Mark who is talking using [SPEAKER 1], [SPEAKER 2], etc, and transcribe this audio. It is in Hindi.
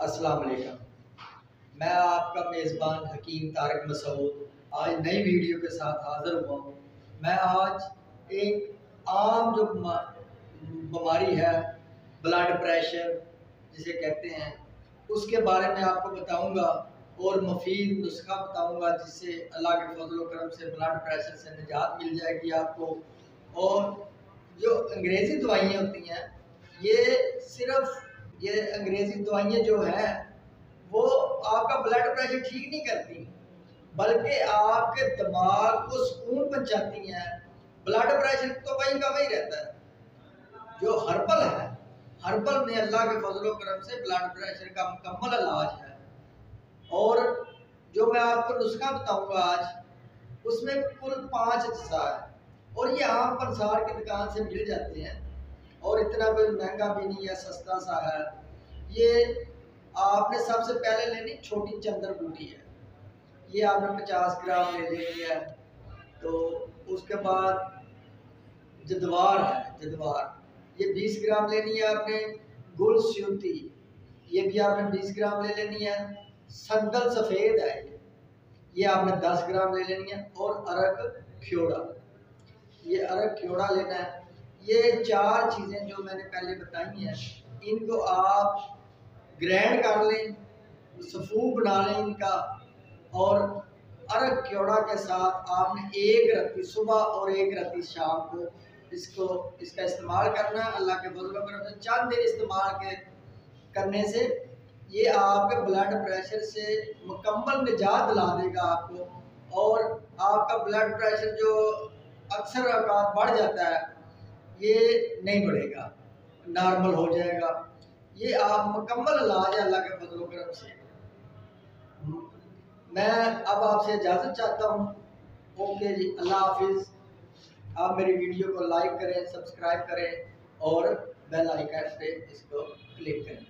[SPEAKER 1] अस्सलाम वालेकुम। मैं आपका मेज़बान हकीम तारिक मसूद आज नई वीडियो के साथ हाज़िर हुआ हूँ। मैं आज एक आम जो बीमारी है ब्लड प्रेशर जिसे कहते हैं उसके बारे में आपको बताऊंगा और मुफीद नुस्खा बताऊंगा जिससे अल्लाह के फजल करम से ब्लड प्रेशर से निजात मिल जाएगी आपको। और जो अंग्रेज़ी दवाइयाँ होती हैं ये अंग्रेज़ी दवाइयाँ जो है वो आपका ब्लड प्रेशर ठीक नहीं करती, बल्कि आपके दिमाग को सुकून पहुंचाती हैं। ब्लड प्रेशर तो वहीं का वही रहता है। जो हर्बल है, हर्बल में अल्लाह के फजल करम से ब्लड प्रेशर का मुकम्मल इलाज है। और जो मैं आपको नुस्खा बताऊंगा आज, उसमें कुल 5 अज्जा है और ये आम पंसार की दुकान से मिल जाते हैं और इतना कोई महंगा भी नहीं है, सस्ता सा है। ये आपने सबसे पहले लेनी छोटी चंदर बूटी है, ये आपने 50 ग्राम ले लेनी है। तो उसके बाद जद्वार है, जद्वार ये 20 ग्राम लेनी है आपने। गुल स्यूती ये भी आपने 20 ग्राम ले लेनी है। संदल सफ़ेद है ये आपने 10 ग्राम ले लेनी है। और अरक ख्योड़ा, ये अरक ख्योड़ा लेना है। ये 4 चीज़ें जो मैंने पहले बताई हैं, इनको आप ग्राइंड कर लें, सफ़ूफ बना लें इनका। और अरक ख्योड़ा के साथ आपने एक रत्ती सुबह और एक रत्ती शाम को इसका इस्तेमाल करना है। अल्लाह के फजल करम से चंद दिन इस्तेमाल करने से ये आपके ब्लड प्रेशर से मुकम्मल निजात दिला देगा आपको। और आपका ब्लड प्रेशर जो अक्सर औकात बढ़ जाता है ये नहीं बढ़ेगा, नॉर्मल हो जाएगा। ये आप मुकम्मल इलाज है अल्लाह के फजल करम से। मैं अब आपसे इजाज़त चाहता हूँ। ओके जी, अल्लाह हाफिज़। आप मेरी वीडियो को लाइक करें, सब्सक्राइब करें और बेल आइकन पे इसको क्लिक करें।